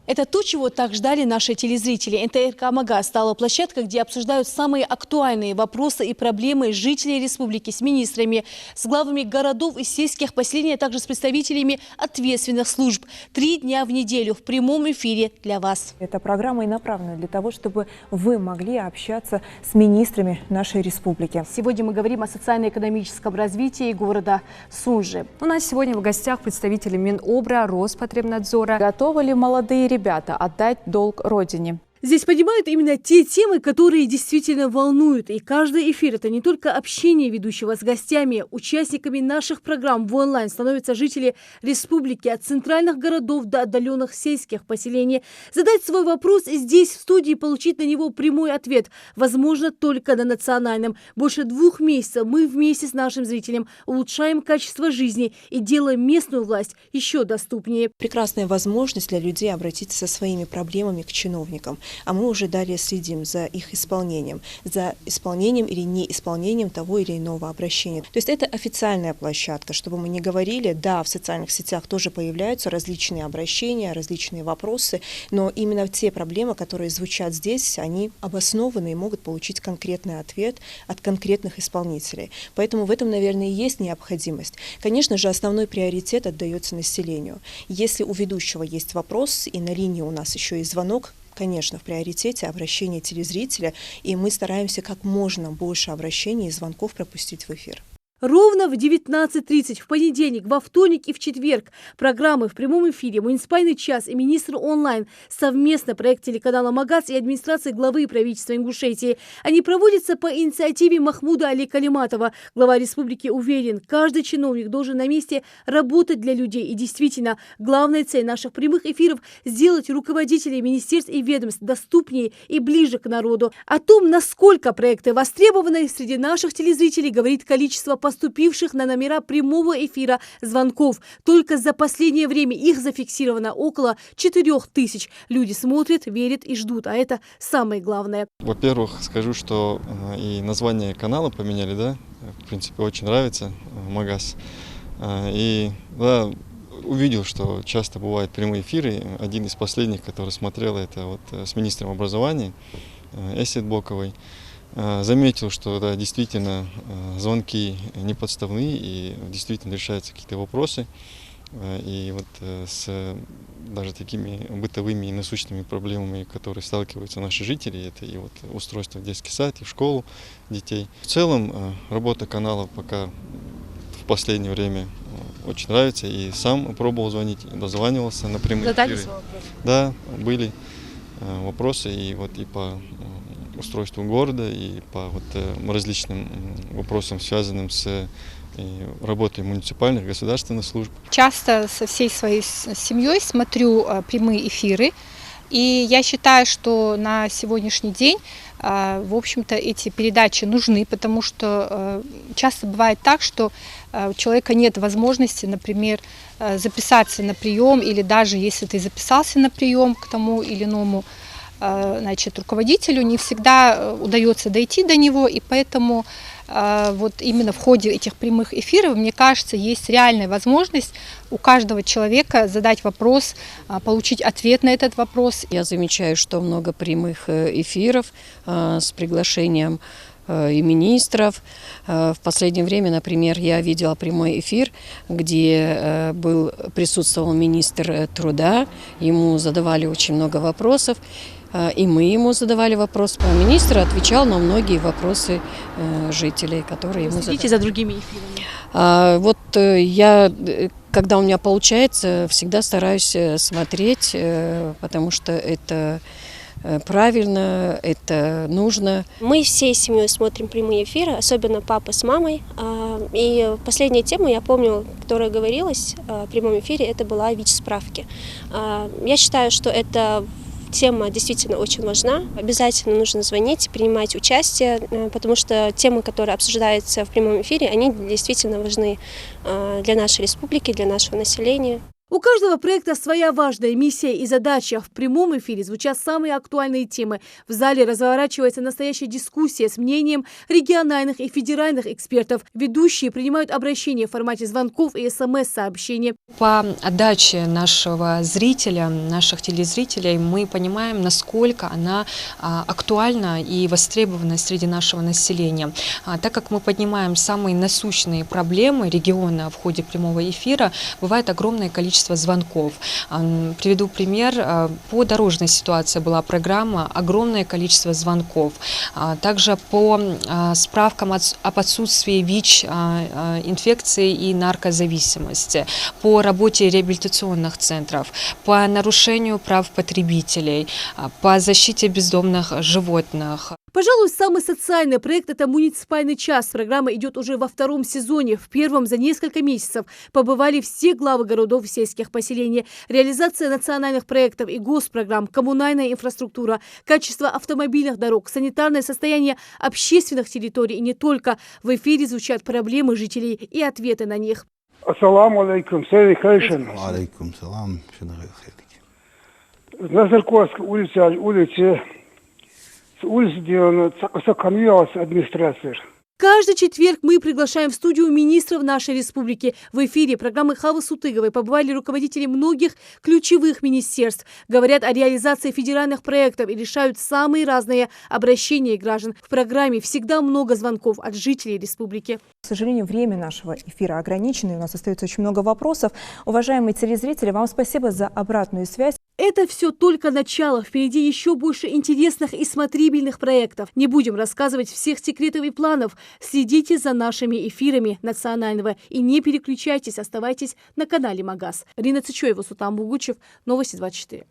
Это то, чего так ждали наши телезрители. НТРК «Мага» стала площадкой, где обсуждают самые актуальные вопросы и проблемы жителей республики с министрами, с главами городов и сельских поселений, а также с представителями ответственных служб. 3 дня в неделю в прямом эфире для вас. Эта программа и направлена для того, чтобы вы могли общаться с министрами нашей республики. Сегодня мы говорим о социально-экономическом развитии города Сунжи. У нас сегодня в гостях представители Минобра, Роспотребнадзора. Готовы ли молодые ребята отдать долг родине? Здесь поднимают именно те темы, которые действительно волнуют. И каждый эфир – это не только общение ведущего с гостями. Участниками наших программ в онлайн становятся жители республики от центральных городов до отдаленных сельских поселений. Задать свой вопрос здесь, в студии, получить на него прямой ответ возможно только на национальном. Больше 2 месяцев мы вместе с нашим зрителем улучшаем качество жизни и делаем местную власть еще доступнее. Прекрасная возможность для людей обратиться со своими проблемами к чиновникам. А мы уже далее следим за их исполнением или неисполнением того или иного обращения. То есть это официальная площадка, чтобы мы не говорили, да, в социальных сетях тоже появляются различные обращения, различные вопросы, но именно те проблемы, которые звучат здесь, они обоснованы и могут получить конкретный ответ от конкретных исполнителей. Поэтому в этом, наверное, и есть необходимость. Конечно же, основной приоритет отдается населению. Если у ведущего есть вопрос, и на линии у нас еще и звонок, конечно, в приоритете обращение телезрителя, и мы стараемся как можно больше обращений и звонков пропустить в эфир. Ровно в 19:30 в понедельник, во вторник и в четверг программы в прямом эфире «Муниципальный час» и «Министр онлайн» совместно проект телеканала «Магаз» и администрации главы правительства Ингушетии. Они проводятся по инициативе Махмуда Али Калиматова. Глава республики уверен, каждый чиновник должен на месте работать для людей. И действительно, главная цель наших прямых эфиров – сделать руководителей министерств и ведомств доступнее и ближе к народу. О том, насколько проекты востребованы среди наших телезрителей, говорит количество поступивших на номера прямого эфира звонков. Только за последнее время их зафиксировано около 4000. Люди смотрят, верят и ждут, а это самое главное. Во-первых, скажу, что и название канала поменяли, да, в принципе, очень нравится, Магаз. И да, увидел, что часто бывают прямые эфиры. Один из последних, который смотрел, это вот с министром образования Эсет Боковой. Заметил, что да, действительно звонки не подставные и действительно решаются какие-то вопросы. И вот с даже такими бытовыми и насущными проблемами, которые сталкиваются наши жители, это и вот устройство в детский сад, и в школу детей. В целом работа канала пока в последнее время очень нравится. И сам пробовал звонить, дозванивался на прямые эфиры. Да, были вопросы и вот и по устройству города, и по вот различным вопросам, связанным с работой муниципальных, государственных служб. Часто со всей своей семьей смотрю прямые эфиры, и я считаю, что на сегодняшний день, в общем-то, эти передачи нужны, потому что часто бывает так, что у человека нет возможности, например, записаться на прием, или даже если ты записался на прием к тому или иному руководителю, не всегда удается дойти до него, и поэтому вот именно в ходе этих прямых эфиров, мне кажется, есть реальная возможность у каждого человека задать вопрос, получить ответ на этот вопрос. Я замечаю, что много прямых эфиров с приглашением и министров. В последнее время, например, я видела прямой эфир, где присутствовал министр труда, ему задавали очень много вопросов, и мы ему задавали вопрос. Министр отвечал на многие вопросы жителей, которые ему задали. Следите за другими эфирами? Вот я, когда у меня получается, всегда стараюсь смотреть, потому что это правильно, это нужно. Мы всей семьей смотрим прямые эфиры, особенно папа с мамой. И последняя тема, я помню, которая говорилась в прямом эфире, это была ВИЧ-справки. Я считаю, что эта тема действительно очень важна. Обязательно нужно звонить, принимать участие, потому что темы, которые обсуждаются в прямом эфире, они действительно важны для нашей республики, для нашего населения. У каждого проекта своя важная миссия и задача. В прямом эфире звучат самые актуальные темы. В зале разворачивается настоящая дискуссия с мнением региональных и федеральных экспертов. Ведущие принимают обращения в формате звонков и СМС-сообщений. По отдаче нашего зрителя, наших телезрителей, мы понимаем, насколько она актуальна и востребована среди нашего населения. Так как мы поднимаем самые насущные проблемы региона в ходе прямого эфира, бывает огромное количество звонков. Приведу пример. По дорожной ситуации была программа, огромное количество звонков. Также по справкам об отсутствии ВИЧ, инфекции и наркозависимости, по работе реабилитационных центров, по нарушению прав потребителей, по защите бездомных животных. Пожалуй, самый социальный проект – это «Муниципальный час». Программа идет уже во втором сезоне. В первом за несколько месяцев побывали все главы городов и сельских поселений. Реализация национальных проектов и госпрограмм, коммунальная инфраструктура, качество автомобильных дорог, санитарное состояние общественных территорий и не только. В эфире звучат проблемы жителей и ответы на них. Ассаламу алейкум, Алейкум салам, на Зарковской улице сделана администрация. Каждый четверг мы приглашаем в студию министров нашей республики. В эфире программы Хавы Сутыговой побывали руководители многих ключевых министерств. Говорят о реализации федеральных проектов и решают самые разные обращения граждан. В программе всегда много звонков от жителей республики. К сожалению, время нашего эфира ограничено, и у нас остается очень много вопросов. Уважаемые телезрители, вам спасибо за обратную связь. Это все только начало. Впереди еще больше интересных и смотрибельных проектов. Не будем рассказывать всех секретов и планов. Следите за нашими эфирами национального и не переключайтесь, оставайтесь на канале Магаз. Рина Цичоева, Султан Бугучев, Новости 24.